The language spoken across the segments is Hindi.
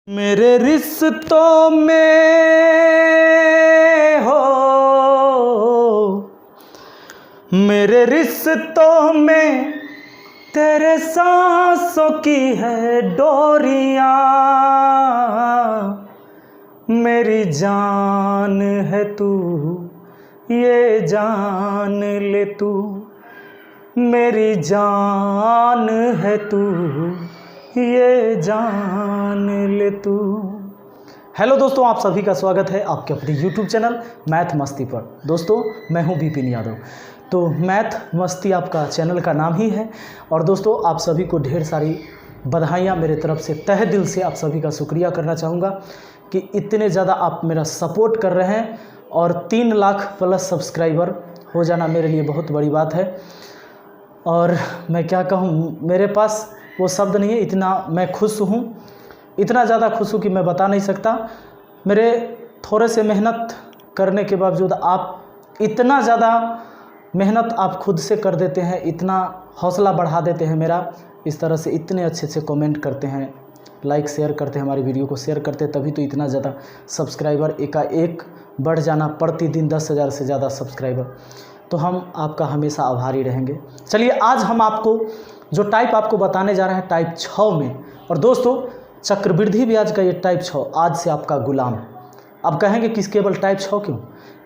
मेरे रिश्तों में हो, मेरे रिश्तों में तेरे सांसों की है डोरियां, मेरी जान है तू ये जान ले तू, मेरी जान है तू ये जान ले तू। हेलो दोस्तों, आप सभी का स्वागत है आपके अपने यूट्यूब चैनल मैथ मस्ती पर। दोस्तों मैं हूं विपिन यादव। तो मैथ मस्ती आपका चैनल का नाम ही है। और दोस्तों आप सभी को ढेर सारी बधाइयाँ मेरे तरफ से, तहे दिल से आप सभी का शुक्रिया करना चाहूँगा कि इतने ज़्यादा आप मेरा सपोर्ट कर रहे हैं। और 3 लाख प्लस सब्सक्राइबर हो जाना मेरे लिए बहुत बड़ी बात है। और मैं क्या कहूँ, मेरे पास वो शब्द नहीं है, इतना मैं खुश हूँ, इतना ज़्यादा खुश हूँ कि मैं बता नहीं सकता। मेरे थोड़े से मेहनत करने के बावजूद आप इतना ज़्यादा मेहनत आप खुद से कर देते हैं, इतना हौसला बढ़ा देते हैं मेरा, इस तरह से इतने अच्छे से कमेंट करते हैं, लाइक शेयर करते हैं, हमारी वीडियो को शेयर करते हैं, तभी तो इतना ज़्यादा सब्सक्राइबर एकाएक बढ़ जाना, प्रतिदिन 10,000 से ज़्यादा सब्सक्राइबर। तो हम आपका हमेशा आभारी रहेंगे। चलिए आज हम आपको जो टाइप आपको बताने जा रहे हैं टाइप 6 में। और दोस्तों चक्रवृद्धि ब्याज का ये टाइप 6 आज से आपका गुलाम। अब कहेंगे किस केवल टाइप 6 क्यों,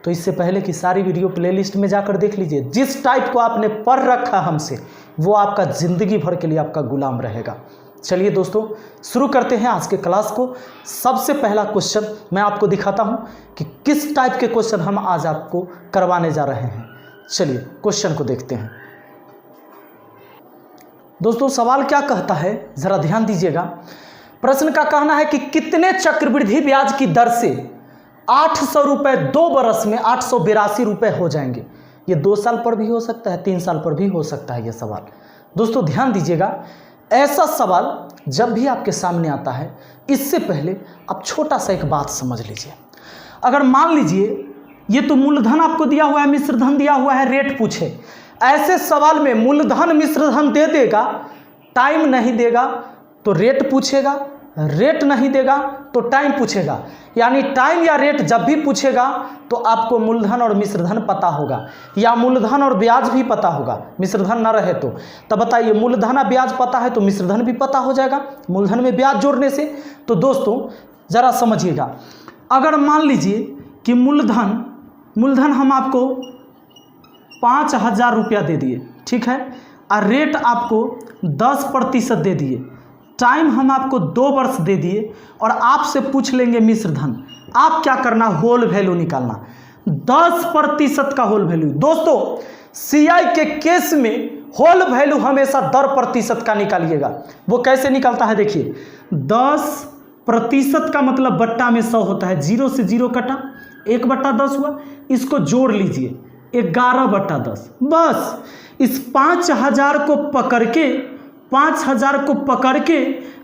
तो इससे पहले की सारी वीडियो प्लेलिस्ट में जाकर देख लीजिए। जिस टाइप को आपने पढ़ रखा हमसे वो आपका ज़िंदगी भर के लिए आपका गुलाम रहेगा। चलिए दोस्तों शुरू करते हैं आज के क्लास को। सबसे पहला क्वेश्चन मैं आपको दिखाता हूं कि किस टाइप के क्वेश्चन हम आज आपको करवाने जा रहे हैं। चलिए क्वेश्चन को देखते हैं। दोस्तों सवाल क्या कहता है ज़रा ध्यान दीजिएगा। प्रश्न का कहना है कि कितने चक्रवृद्धि ब्याज की दर से 800 रुपये 2 बरस में 882 रुपये हो जाएंगे। ये 2 साल पर भी हो सकता है, 3 साल पर भी हो सकता है ये सवाल। दोस्तों ध्यान दीजिएगा, ऐसा सवाल जब भी आपके सामने आता है इससे पहले आप छोटा सा एक बात समझ लीजिए। अगर मान लीजिए ये तो मूलधन आपको दिया हुआ है, मिश्रधन दिया हुआ है, रेट पूछे, ऐसे सवाल में मूलधन मिश्रधन दे देगा, टाइम नहीं देगा तो रेट पूछेगा, रेट नहीं देगा तो टाइम पूछेगा। यानी टाइम या रेट जब भी पूछेगा तो आपको मूलधन और मिश्रधन पता होगा, या मूलधन और ब्याज भी पता होगा, मिश्रधन ना रहे तो। तब बताइए मूलधन और ब्याज पता है तो मिश्रधन भी पता हो जाएगा मूलधन में ब्याज जोड़ने से। तो दोस्तों ज़रा समझिएगा, अगर मान लीजिए कि मूलधन हम आपको 5,000 रुपया दे दिए, ठीक है, और रेट आपको 10% दे दिए, टाइम हम आपको 2 वर्ष दे दिए, और आपसे पूछ लेंगे मिश्रधन। आप क्या करना, होल वैल्यू निकालना, 10% का होल वैल्यू। दोस्तों सीआई के केस में होल वैल्यू हमेशा 10% का निकालिएगा। वो कैसे निकलता है देखिए, 10% का मतलब बट्टा में 100 होता है, 0 से 0 कटा, 1/10 हुआ, इसको जोड़ लीजिए 11/10। बस इस 5,000 को पकड़ के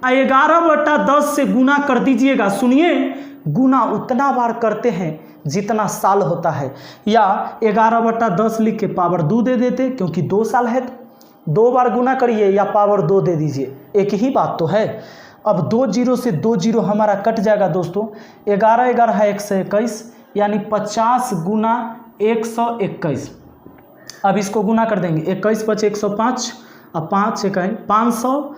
11/10 से गुना कर दीजिएगा। सुनिए, गुना उतना बार करते हैं जितना साल होता है, या 11/10 लिख के पावर 2 दे देते, क्योंकि 2 साल है तो 2 बार गुना करिए या पावर 2 दे दीजिए, एक ही बात तो है। अब 2 0 से 2 0 हमारा कट जाएगा दोस्तों, 11 11 है 121, यानी 50 गुना 121। अब इसको गुना कर देंगे, 21 × 5 = 105, अब 5 × 1 = 500,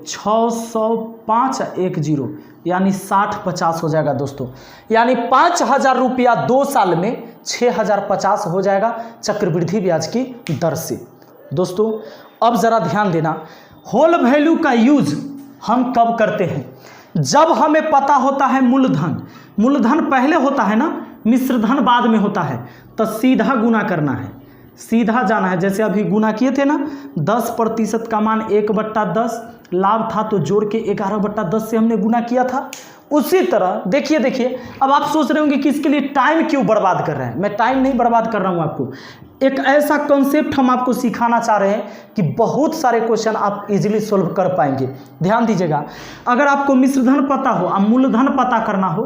605, 1 0, यानी 60-50 हो जाएगा दोस्तों। यानी 5,000 रुपया 2 साल में 6,050 हो जाएगा चक्रवृद्धि ब्याज की दर से। दोस्तों अब ज़रा ध्यान देना, होल वैल्यू का यूज हम कब करते हैं, जब हमें पता होता है मूलधन पहले होता है ना, मिश्रधन बाद में होता है, तो सीधा गुना करना है, सीधा जाना है। जैसे अभी गुना किए थे ना, 10% का मान 1/10 लाभ था तो जोड़ के 11/10 से हमने गुना किया था। उसी तरह देखिए, अब आप सोच रहे होंगे कि इसके लिए टाइम क्यों बर्बाद कर रहे हैं। मैं टाइम नहीं बर्बाद कर रहा हूं, आपको एक ऐसा कॉन्सेप्ट हम आपको सिखाना चाह रहे हैं कि बहुत सारे क्वेश्चन आप इजीली सोल्व कर पाएंगे। ध्यान दीजिएगा, अगर आपको मिश्रधन पता हो और मूलधन पता करना हो,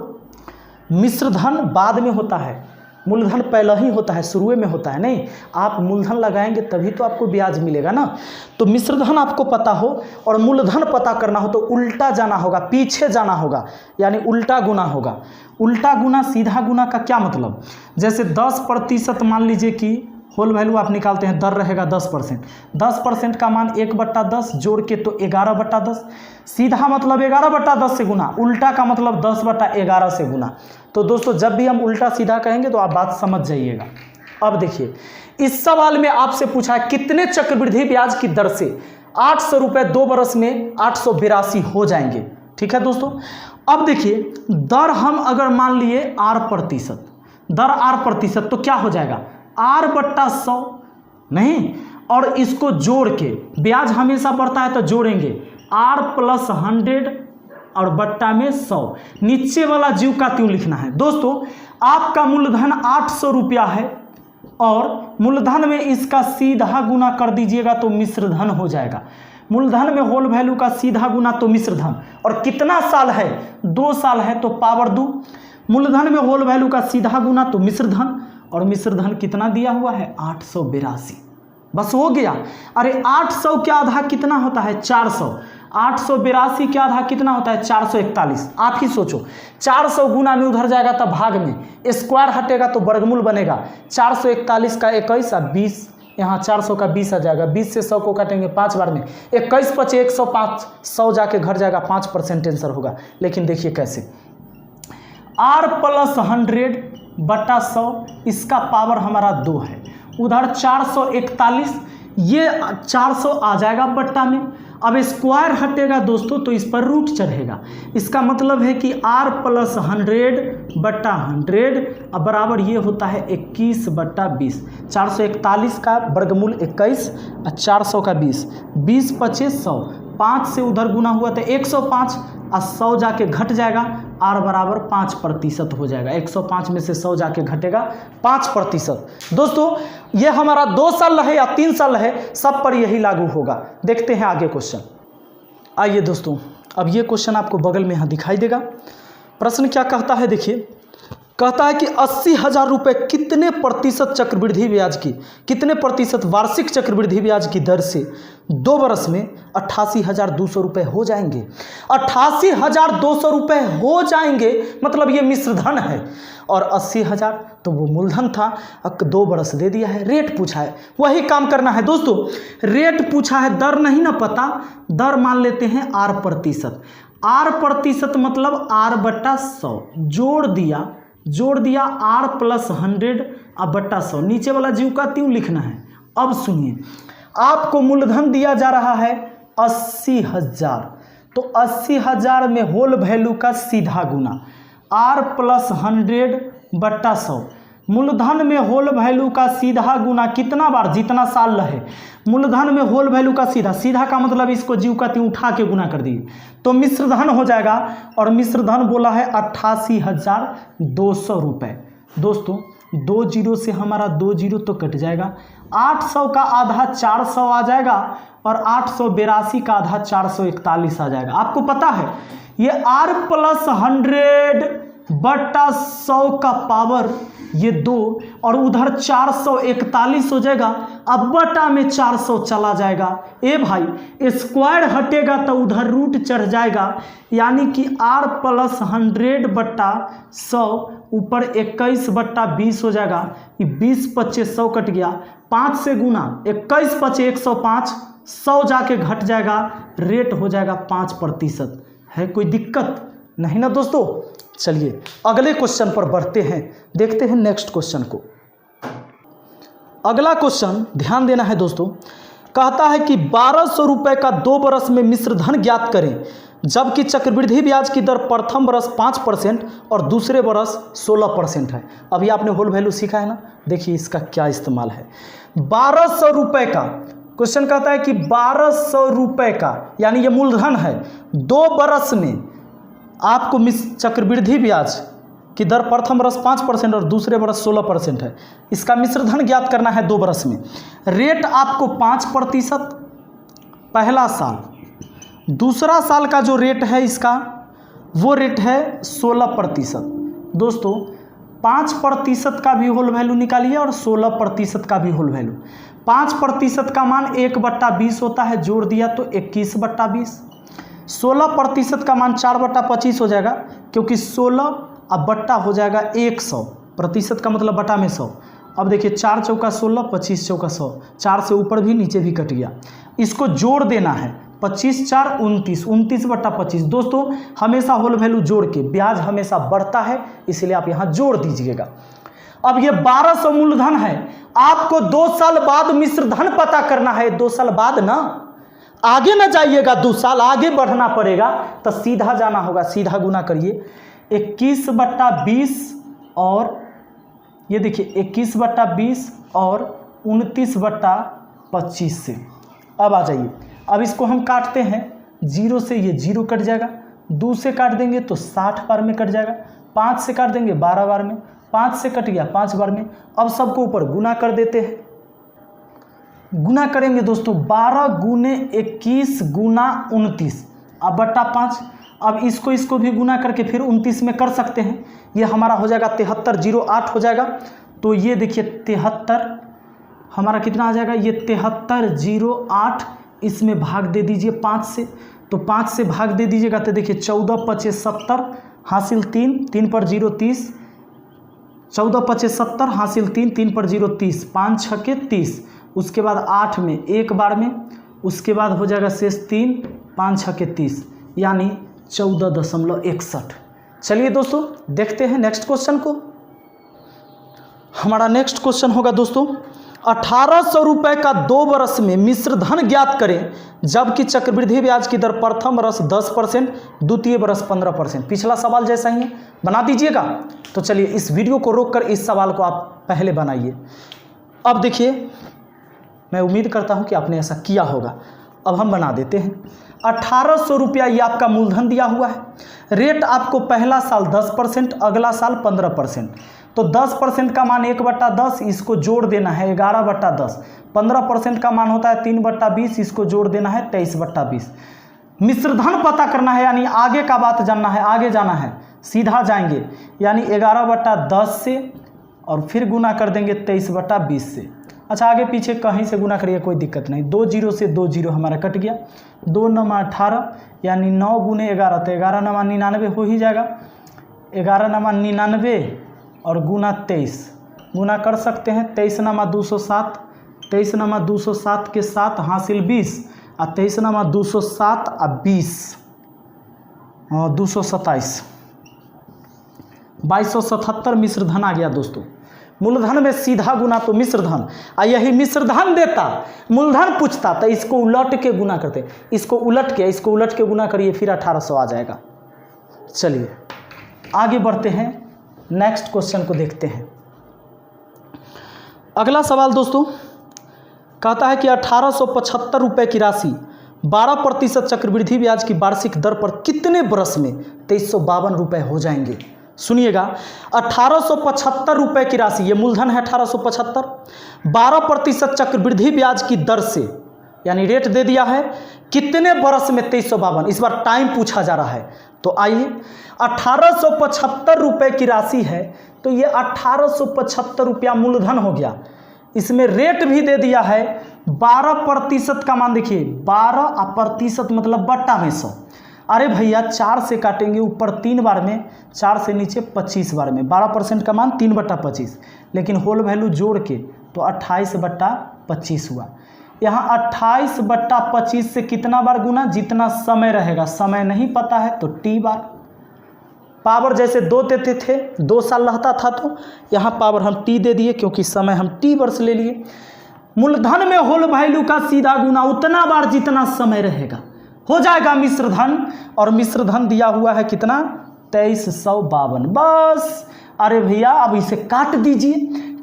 मिश्रधन बाद में होता है, मूलधन पहला ही होता है, शुरू में होता है नहीं। आप मूलधन लगाएंगे तभी तो आपको ब्याज मिलेगा ना। तो मिश्रधन आपको पता हो और मूलधन पता करना हो तो उल्टा जाना होगा, पीछे जाना होगा, यानी उल्टा गुना होगा। उल्टा गुना सीधा गुना का क्या मतलब, जैसे 10% मान लीजिए कि होल वैल्यू आप निकालते हैं, दर रहेगा 10%, 10% का मान 1/10 जोड़ के तो 11/10, सीधा मतलब 11/10 से गुना, उल्टा का मतलब 10/11 से गुना। तो दोस्तों जब भी हम उल्टा सीधा कहेंगे तो आप बात समझ जाइएगा। अब देखिए इस सवाल में आपसे पूछा है कितने चक्रवृद्धि ब्याज की दर से 800 रुपये 2 बरस में 882 हो जाएंगे। ठीक है दोस्तों, अब देखिए दर हम अगर मान लिए R%, दर R% तो क्या हो जाएगा R/100 नहीं, और इसको जोड़ के ब्याज हमेशा बढ़ता है तो जोड़ेंगे R+100 और बट्टा में 100, नीचे वाला जीव का त्यों लिखना है। दोस्तों आपका मूलधन 800 रुपया है और मूलधन में इसका सीधा गुना कर दीजिएगा तो मिश्रधन हो जाएगा। मूलधन में होल वैल्यू का सीधा गुना तो मिश्रधन, और कितना साल है 2 साल है तो पावर 2। मूलधन में होल वैल्यू का सीधा गुना तो मिश्रधन, और मिश्रधन कितना दिया हुआ है 882, बस हो गया। अरे 800 के आधा कितना होता है 400, 882 के आधा कितना होता है 441। आप ही सोचो 400 गुना में उधर जाएगा तब भाग में, स्क्वायर हटेगा तो वर्गमूल बनेगा। 441 का 21 और 20, यहाँ 400 का 20 आ जाएगा, 20 से 100 को काटेंगे 5 बार में, 21 × 5 = 105, 100 जाके घर जाएगा, 5% आंसर होगा। लेकिन देखिए कैसे, R+100/100, इसका पावर हमारा 2 है, उधर 441, ये 400 आ जाएगा बट्टा में। अब स्क्वायर हटेगा दोस्तों तो इस पर रूट चढ़ेगा, इसका मतलब है कि R+100/100 अब बराबर ये होता है 21/20। 441 का वर्गमूल 21 और 400 का 20, 20 × 5 = 100, 5 से उधर गुना हुआ तो 105 और 100 जाके घट जाएगा, R बराबर 5% हो जाएगा। 105 में से 100 जाके घटेगा 5%। दोस्तों ये हमारा 2 साल है या 3 साल है, सब पर यही लागू होगा। देखते हैं आगे क्वेश्चन। आइए दोस्तों, अब ये क्वेश्चन आपको बगल में यहाँ दिखाई देगा। प्रश्न क्या कहता है, देखिए कहता है कि 80,000 रुपये कितने प्रतिशत चक्रवृद्धि ब्याज की, कितने प्रतिशत वार्षिक चक्रवृद्धि ब्याज की दर से 2 बरस में 88,200 रुपये हो जाएंगे। 88,200 रुपये हो जाएंगे मतलब ये मिश्रधन है, और 80,000 तो वो मूलधन था, 2 बरस दे दिया है, रेट पूछा है, वही काम करना है दोस्तों। रेट पूछा है, दर नहीं ना पता, दर मान लेते हैं R%। R% मतलब R/100, जोड़ दिया R+100/100, नीचे वाला जीव का त्यों लिखना है। अब सुनिए, आपको मूलधन दिया जा रहा है 80,000, तो 80,000 में होल वैल्यू का सीधा गुना R+100/100, मूलधन में होल वैल्यू का सीधा गुना कितना बार, जितना साल रहे। मूलधन में होल वैल्यू का सीधा का मतलब इसको जीव का त्यों उठा के गुना कर दिए तो मिश्रधन हो जाएगा, और मिश्रधन बोला है 88,200 रुपये। दोस्तों 2 जीरो से हमारा 2 जीरो तो कट जाएगा, 800 का आधा 400 आ जाएगा, और 882 का आधा 441 आ जाएगा। आपको पता है ये R+100/100 का पावर ये 2, और उधर 441 हो जाएगा, अब बटा में 400 चला जाएगा। ए भाई स्क्वायर हटेगा तो उधर रूट चढ़ जाएगा, यानी कि R+100/100 ऊपर 21/20 हो जाएगा। ये 20 × 5 = 100 कट गया, 5 से गुना 21 × 5 = 105, 100 जाके घट जाएगा, रेट हो जाएगा 5%। है कोई दिक्कत नहीं ना दोस्तों। चलिए अगले क्वेश्चन पर बढ़ते हैं, देखते हैं नेक्स्ट क्वेश्चन को। अगला क्वेश्चन ध्यान देना है दोस्तों, कहता है कि 1200 रुपये का 2 बरस में मिश्रधन ज्ञात करें, जबकि चक्रवृद्धि ब्याज की दर प्रथम बरस 5% और दूसरे बरस 16% है। अभी आपने होल वैल्यू सीखा है ना, देखिए इसका क्या इस्तेमाल है। 1200 रुपये का क्वेश्चन कहता है कि 1200 रुपये का, यानी ये मूलधन है, 2 बरस में आपको चक्रवृद्धि ब्याज की दर प्रथम बरस 5% और दूसरे बरस 16% है। इसका मिश्रधन ज्ञात करना है 2 बरस में। रेट आपको 5% पहला साल, दूसरा साल का जो रेट है इसका वो रेट है 16%। दोस्तों 5% का भी होल वैल्यू निकालिए और 16% का भी होल वैल्यू। 5% का मान 1/20 होता है, जोड़ दिया तो 21/20। 16% का मान 4/25 हो जाएगा, क्योंकि 16 अब बट्टा हो जाएगा 100, प्रतिशत का मतलब बटा में 100। अब देखिए 4 चौका 16, 25 चौका 100, 4 से ऊपर भी नीचे भी कट गया। इसको जोड़ देना है, 25 4 29, 29/25। दोस्तों हमेशा होल वैल्यू जोड़ के ब्याज हमेशा बढ़ता है, इसलिए आप यहाँ जोड़ दीजिएगा। अब ये 1200 मूलधन है, आपको 2 साल बाद मिश्र धन पता करना है। 2 साल बाद ना, आगे ना जाइएगा, 2 साल आगे बढ़ना पड़ेगा, तो सीधा जाना होगा, सीधा गुना करिए 21/20 और ये देखिए 21/20 और 29/25 से। अब आ जाइए, अब इसको हम काटते हैं, 0 से ये 0 कट जाएगा, 2 से काट देंगे तो 60 बार में कट जाएगा, 5 से काट देंगे 12 बार में, 5 से कट गया 5 बार में। अब सबको ऊपर गुना कर देते हैं, गुना करेंगे दोस्तों 12 गुने 21 गुना 29 अब बट्टा 5। अब इसको भी गुना करके फिर 29 में कर सकते हैं, ये हमारा हो जाएगा 7308 हो जाएगा। तो ये देखिए 73 हमारा कितना आ जाएगा, ये 7308, इसमें भाग दे दीजिए 5 से, तो 5 से भाग दे दीजिएगा तो देखिए 14 5 70 हासिल 3, 3 पर 0 30, 14 5 70 हासिल 3, 3 पर 0 30, 5 6 के 30, उसके बाद 8 में एक बार में, उसके बाद हो जाएगा शेष 3, 5 6 के 30, यानी 14.61। चलिए दोस्तों देखते हैं नेक्स्ट क्वेश्चन को। हमारा नेक्स्ट क्वेश्चन होगा दोस्तों, 1800 रुपये का 2 वर्ष में मिश्र धन ज्ञात करें, जबकि चक्रवृद्धि ब्याज की दर प्रथम वर्ष 10%, द्वितीय वर्ष 15%। पिछला सवाल जैसा ही है, बना दीजिएगा। तो चलिए इस वीडियो को रोककर इस सवाल को आप पहले बनाइए। अब देखिए, मैं उम्मीद करता हूं कि आपने ऐसा किया होगा। अब हम बना देते हैं। 1800 रुपया ये आपका मूलधन दिया हुआ है, रेट आपको पहला साल 10%, अगला साल 15%। तो 10% का मान 1/10, इसको जोड़ देना है 11/10। 15% का मान होता है 3/20, इसको जोड़ देना है 23/20। मिश्रधन पता करना है, यानी आगे का बात जानना है, आगे जाना है, सीधा जाएंगे, यानी 11/10 से और फिर गुना कर देंगे 23/20 से। अच्छा आगे पीछे कहीं से गुना करिए, कोई दिक्कत नहीं। 2 0 से 2 0 हमारा कट गया, 2 9 18, यानी 9 गुने 11, तो 11 9 99 हो ही जाएगा। 11 9 99 और गुना 23, गुना कर सकते हैं। 23 9 207, 23 9 207 के साथ हासिल 20, और 23 9 207 और 20 227, 2277 मिश्रधन आ गया दोस्तों। मूलधन में सीधा गुना तो मिश्रधन, यही मिश्रधन देता, मूलधन पूछता तो इसको उलट के गुना करते, इसको उलट के गुना करिए, फिर 1800 आ जाएगा। चलिए आगे बढ़ते हैं, नेक्स्ट क्वेश्चन को देखते हैं। अगला सवाल दोस्तों कहता है कि 1875 रुपये की राशि 12% चक्रवृद्धि ब्याज की वार्षिक दर पर कितने वर्ष में 2352 रुपये हो जाएंगे। सुनिएगा, 1875 रुपये की राशि, ये मूलधन है 1875, 12% चक्रवृद्धि ब्याज की दर से, यानी रेट दे दिया है, कितने वर्ष में 2352, इस बार टाइम पूछा जा रहा है। तो आइए, 1875 रुपये की राशि है, तो ये 1875 रुपया मूलधन हो गया, इसमें रेट भी दे दिया है 12% का मान। देखिए 12% मतलब बट्टा में 100। अरे भैया 4 से काटेंगे ऊपर 3 बार में, 4 से नीचे 25 बार में, 12% का मान 3/25, लेकिन होल वैल्यू जोड़ के तो 28/25 हुआ। यहाँ 28/25 से कितना बार गुना, जितना समय रहेगा, समय नहीं पता है तो टी बार। पावर जैसे 2 देते थे, 2 साल रहता था, तो यहाँ पावर हम टी दे दिए, क्योंकि समय हम टी वर्ष ले लिए। मूलधन में होल वैल्यू का सीधा गुना उतना बार जितना समय रहेगा, हो जाएगा मिश्रधन। और मिश्रधन दिया हुआ है कितना, 2352 बस। अरे भैया अब इसे काट दीजिए,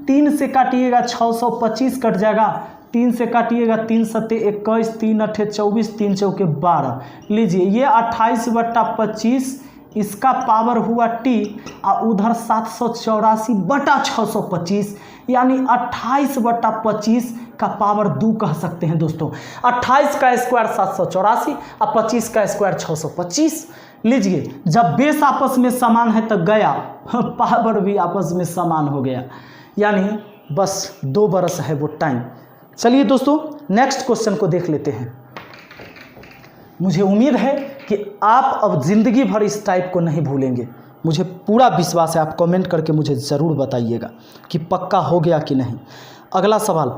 3 से काटिएगा 625 कट जाएगा, 3 से काटिएगा 3 7 21, 3 8 24, 3 चौके 12। लीजिए ये 28/25, इसका पावर हुआ टी, और उधर 784/625, यानी 28/25 का पावर 2 कह सकते हैं दोस्तों। 28 का स्क्वायर 784 और 25 का स्क्वायर 625, लीजिए, जब बेस आपस में समान है तो गया पावर भी आपस में समान हो गया, यानी बस 2 बरस है वो टाइम। चलिए दोस्तों नेक्स्ट क्वेश्चन को देख लेते हैं। मुझे उम्मीद है कि आप अब ज़िंदगी भर इस टाइप को नहीं भूलेंगे, मुझे पूरा विश्वास है। आप कमेंट करके मुझे ज़रूर बताइएगा कि पक्का हो गया कि नहीं। अगला सवाल,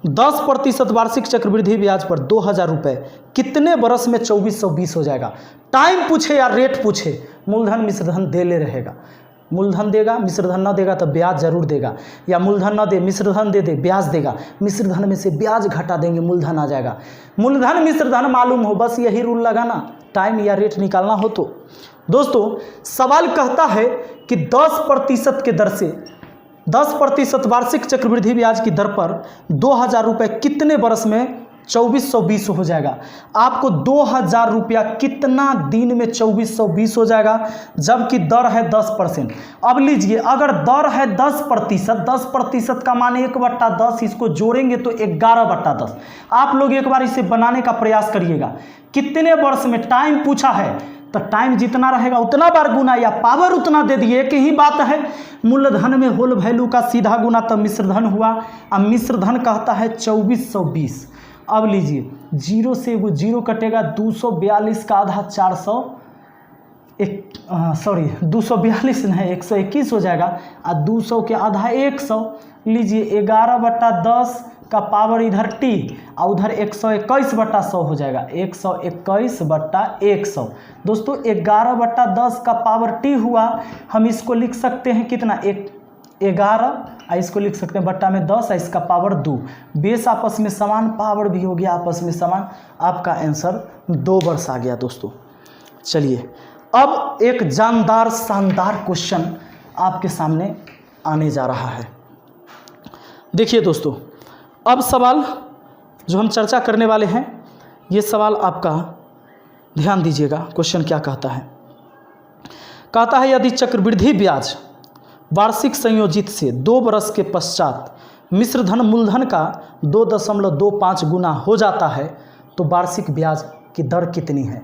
10% वार्षिक चक्रवृद्धि ब्याज पर 2000 रुपये कितने बरस में 2420 हो जाएगा? टाइम पूछे या रेट पूछे, मूलधन मिश्रधन दे ले रहेगा। मूलधन देगा, मिश्रधन न देगा तो ब्याज जरूर देगा, या मूलधन न दे मिश्रधन दे दे ब्याज देगा, मिश्रधन में से ब्याज घटा देंगे मूलधन आ जाएगा। मूलधन मिश्रधन मालूम हो, बस यही रूल लगाना, टाइम या रेट निकालना हो तो। दोस्तों सवाल कहता है कि 10% के दर से 10% वार्षिक चक्रवृद्धि ब्याज की दर पर 2000 रुपये कितने बरस में 2420 हो जाएगा? आपको 2000 रुपया कितना दिन में 2420 हो जाएगा, जबकि दर है 10%। अब लीजिए, अगर दर है 10%, 10% का मान 1/10, इसको जोड़ेंगे तो 11/10। आप लोग एक बार इसे बनाने का प्रयास करिएगा। कितने वर्ष में, टाइम पूछा है तो टाइम जितना रहेगा उतना बार गुना, या पावर उतना दे दिए, एक ही बात है। मूलधन में होल वैल्यू का सीधा गुना तो मिश्रधन हुआ, अब मिश्रधन कहता है 2420। अब लीजिए, 0 से वो 0 कटेगा, 242 का आधा 242 नहीं 121 हो जाएगा, और 200 के आधा 100। लीजिए 11/10 का पावर इधर t, और उधर 121/100 हो जाएगा, 121/100। दोस्तों 11/10 का पावर t हुआ, हम इसको लिख सकते हैं कितना, 11, इसको लिख सकते हैं बट्टा में 10, इसका पावर 2। बेस आपस में समान, पावर भी हो गया आपस में समान, आपका आंसर 2 वर्ष आ गया दोस्तों। चलिए अब एक जानदार शानदार क्वेश्चन आपके सामने आने जा रहा है। देखिए दोस्तों, अब सवाल जो हम चर्चा करने वाले हैं, ये सवाल आपका ध्यान दीजिएगा। क्वेश्चन क्या कहता है? कहता है यदि चक्रवृद्धि ब्याज वार्षिक संयोजित से 2 बरस के पश्चात मिश्रधन मूलधन का 2.25 गुना हो जाता है तो वार्षिक ब्याज की दर कितनी है?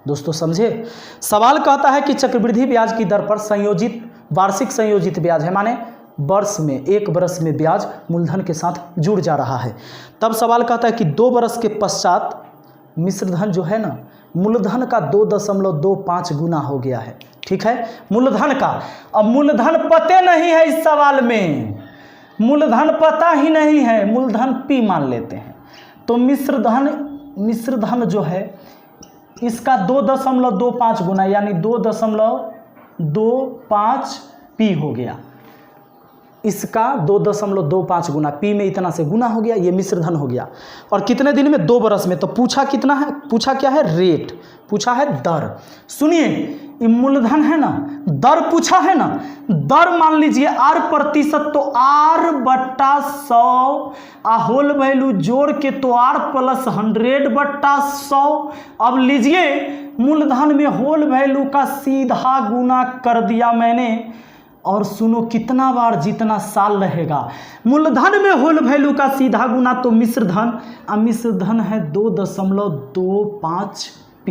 दोस्तों समझे, सवाल कहता है कि चक्रवृद्धि ब्याज की दर पर संयोजित, वार्षिक संयोजित ब्याज है, माने वर्ष में, 1 बरस में ब्याज मूलधन के साथ जुड़ जा रहा है। तब सवाल कहता है कि 2 बरस के पश्चात मिश्रधन जो है ना, मूलधन का 2.25 गुना हो गया है। ठीक है, मूलधन का। अब मूलधन पते नहीं है इस सवाल में, मूलधन पता ही नहीं है, मूलधन P मान लेते हैं। तो मिश्रधन जो है इसका 2.25 गुना, यानी 2.25 P हो गया, इसका 2.25 गुना, P में इतना से गुना हो गया, ये मिश्रधन हो गया। और कितने दिन में? 2 बरस में। तो पूछा कितना है, पूछा क्या है? रेट, पूछा है दर। सुनिए, ये मूलधन है ना, दर पूछा है ना, दर मान लीजिए R%, तो R/100, होल वैल्यू जोड़ के तो R + 100/100। अब लीजिए, मूलधन में होल वैल्यू का सीधा गुना कर दिया मैंने, और सुनो कितना बार, जितना साल रहेगा। मूलधन में होल वैल्यू का सीधा गुना तो मिश्रधन, अब मिश्रधन है 2.25 P।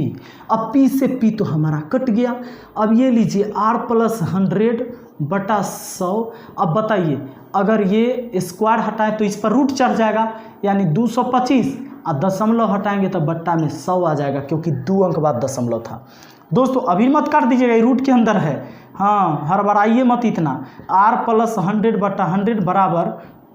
अब P से P तो हमारा कट गया। अब ये लीजिए R + 100/100। अब बताइए, अगर ये स्क्वायर हटाएं तो इस पर रूट चढ़ जाएगा, यानी 225, और दशमलव हटाएंगे तो बट्टा में 100 आ जाएगा, क्योंकि 2 अंक बाद दशमलव था। दोस्तों अभी मत काट दीजिएगा, ये रूट के अंदर है, हाँ हड़बड़ाइए मत इतना। R + 100/100 बराबर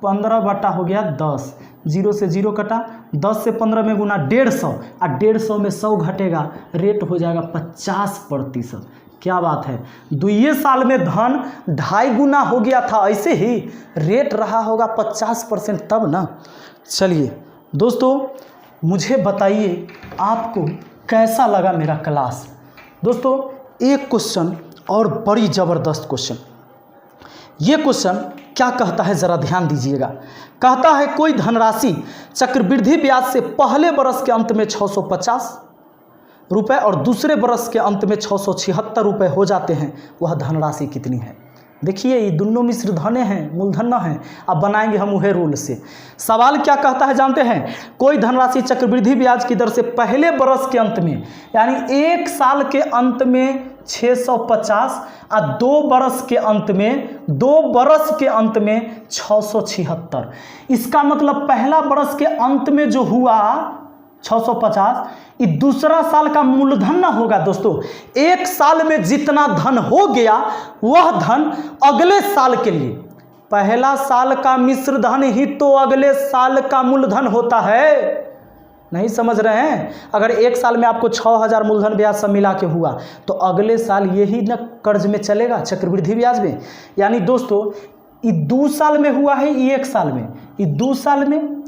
15 हो गया 10, 0 से 0 कटा, 10 से 15 में गुना 150, और 150 में 100 घटेगा, रेट हो जाएगा 50%। क्या बात है, 2 साल में धन 2.5 गुना हो गया था, ऐसे ही रेट रहा होगा 50%, तब ना। चलिए दोस्तों, मुझे बताइए आपको कैसा लगा मेरा क्लास। दोस्तों एक क्वेश्चन और बड़ी ज़बरदस्त क्वेश्चन, ये क्वेश्चन क्या कहता है ज़रा ध्यान दीजिएगा। कहता है कोई धनराशि चक्रवृद्धि ब्याज से पहले बरस के अंत में 650 रुपये और दूसरे बरस के अंत में 676 रुपये हो जाते हैं, वह धनराशि कितनी है? देखिए ये दोनों मिश्र धने हैं, मूलधन न हैं। अब बनाएंगे हम वह रूल से। सवाल क्या कहता है जानते हैं? कोई धनराशि चक्रवृद्धि ब्याज की दर से पहले बरस के अंत में, यानी एक साल के अंत में 650 और 2 बरस के अंत में 676। इसका मतलब पहला बरस के अंत में जो हुआ 650, ये दूसरा साल का मूलधन ना होगा दोस्तों। एक साल में जितना धन हो गया वह धन अगले साल के लिए, पहला साल का मिश्र धन ही तो अगले साल का मूलधन होता है। नहीं समझ रहे हैं? अगर एक साल में आपको 6000 मूलधन ब्याज सब मिला के हुआ तो अगले साल यही न कर्ज में चलेगा, चक्रवृद्धि ब्याज में। यानी दोस्तों ये 2 साल में हुआ है, ये 1 साल में, ये 2 साल में,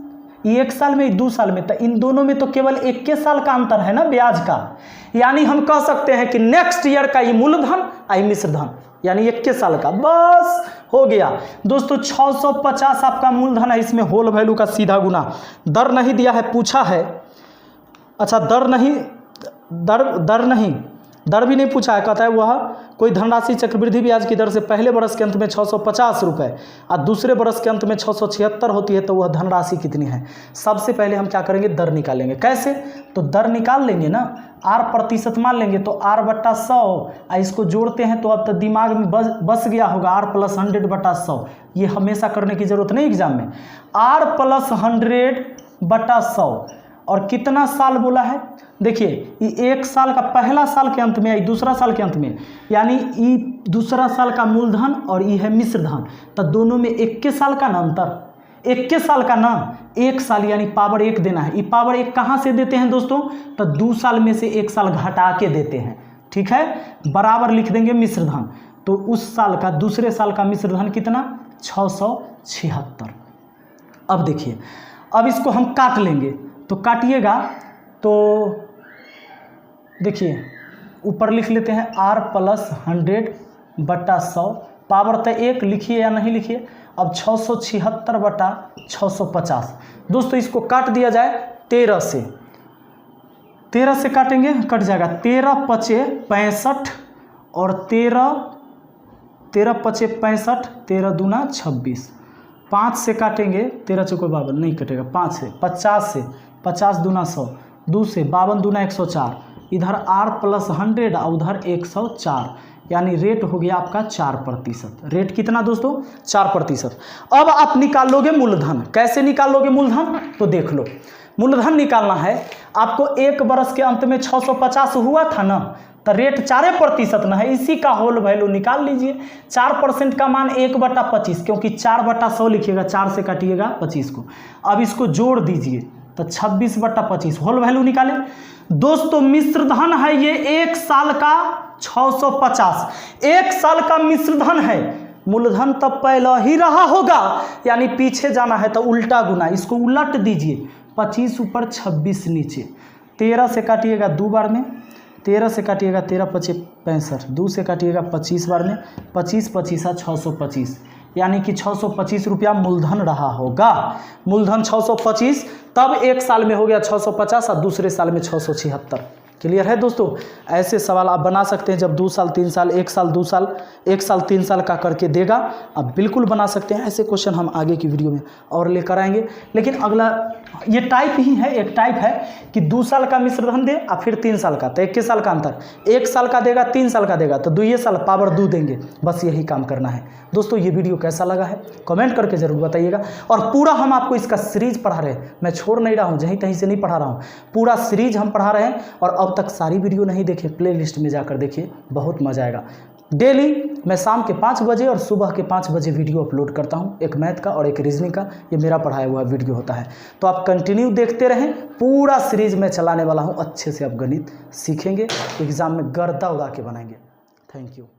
ये 1 साल में, ये 2 साल में, तो इन दोनों में तो केवल 1 साल का अंतर है ना ब्याज का। यानी हम कह सकते हैं कि नेक्स्ट ईयर का ये मूलधन आई मिश्र धन, यानी 1 साल का, बस हो गया दोस्तों। 650 आपका मूलधन है, इसमें होल वैल्यू का सीधा गुना। दर नहीं दिया है, पूछा है। अच्छा दर भी नहीं पूछा है। कहता है वह कोई धनराशि चक्रवृद्धि ब्याज की दर से पहले बरस के अंत में 650 रुपये और दूसरे बरस के अंत में 676 होती है, तो वह धनराशि कितनी है? सबसे पहले हम क्या करेंगे? दर निकालेंगे। कैसे? तो दर निकाल लेंगे ना, R प्रतिशत मान लेंगे, तो R/100, इसको जोड़ते हैं तो अब तो दिमाग में बस गया होगा R + 100/100। ये हमेशा करने की जरूरत नहीं एग्जाम में। R + 100/100 और कितना साल बोला है? देखिए ये 1 साल का, पहला साल के अंत में आई, दूसरा साल के अंत में, यानी ये दूसरा साल का मूलधन और ये है मिश्र धन, तो दोनों में 1 साल का ना अंतर, 1 साल का ना, 1 साल यानी पावर 1 देना है। ये पावर 1 कहाँ से देते हैं दोस्तों? तो 2 साल में से 1 साल घटा के देते हैं, ठीक है। बराबर लिख देंगे मिश्र धन, तो उस साल का, दूसरे साल का मिश्र धन कितना? 676। अब देखिए, अब इसको हम काट लेंगे, तो काटिएगा तो देखिए ऊपर लिख लेते हैं R + 100/100, पावर तो 1 लिखिए या नहीं लिखिए। अब 676/650 दोस्तों, इसको काट दिया जाए 13 से, 13 से काटेंगे, कट जाएगा 13 × 5 = 65 और 13 × 5 = 65, 13 × 2 = 26। 5 से काटेंगे, 13 × 4 = 52, नहीं कटेगा। 5 से 50 से 50 × 2 = 100, 2 से 52 × 2 = 104, इधर R + 100 और उधर 104, यानी रेट हो गया आपका 4%। रेट कितना दोस्तों? 4%। अब आप निकाल लोगे मूलधन। कैसे निकाल लोगे मूलधन? तो देख लो, मूलधन निकालना है आपको। 1 बरस के अंत में 650 हुआ था ना, तो रेट 4% ना है, इसी का होल वैल्यू निकाल लीजिए। 4% का मान 1/25, क्योंकि 4/100 लिखिएगा, 4 से काटिएगा 25 को। अब इसको जोड़ दीजिए तो 26/25 होल वैल्यू निकाले। दोस्तों मिश्र धन है ये 1 साल का 650, 1 साल का मिश्र धन है। मूलधन तब पहला ही रहा होगा, यानी पीछे जाना है तो उल्टा गुना, इसको उलट दीजिए। 25 ऊपर 26 नीचे, 13 से काटिएगा 2 बार में, 13 से काटिएगा 13 × 5 = 65, 2 से काटिएगा 25 बार में, 25 × 25 = 625, यानी कि 625 रुपया मूलधन रहा होगा। मूलधन 625, तब 1 साल में हो गया 650 और दूसरे साल में 676। क्लियर है दोस्तों? ऐसे सवाल आप बना सकते हैं जब 2 साल 3 साल, 1 साल 2 साल, 1 साल 3 साल का करके देगा, आप बिल्कुल बना सकते हैं। ऐसे क्वेश्चन हम आगे की वीडियो में और लेकर आएंगे। लेकिन अगला ये टाइप ही है, एक टाइप है कि 2 साल का मिश्र धन दे और फिर 3 साल का, तो 1 साल का अंतर, 1 साल का देगा 3 साल का देगा, तो 2 साल पावर 2 देंगे। बस यही काम करना है दोस्तों। ये वीडियो कैसा लगा है कमेंट करके जरूर बताइएगा। और पूरा हम आपको इसका सीरीज पढ़ा रहे हैं, मैं छोड़ नहीं रहा हूँ, जहीं तहीं से नहीं पढ़ा रहा हूँ, पूरा सीरीज हम पढ़ा रहे हैं। और अब तक सारी वीडियो नहीं देखे, प्लेलिस्ट में जाकर देखिए, बहुत मजा आएगा। डेली मैं शाम के 5 बजे और सुबह के 5 बजे वीडियो अपलोड करता हूं, एक मैथ का और एक रीजनिंग का, ये मेरा पढ़ाया हुआ वीडियो होता है। तो आप कंटिन्यू देखते रहें, पूरा सीरीज मैं चलाने वाला हूं, अच्छे से आप गणित सीखेंगे, एग्जाम में गर्दा उड़ा के बनाएंगे। Thank you.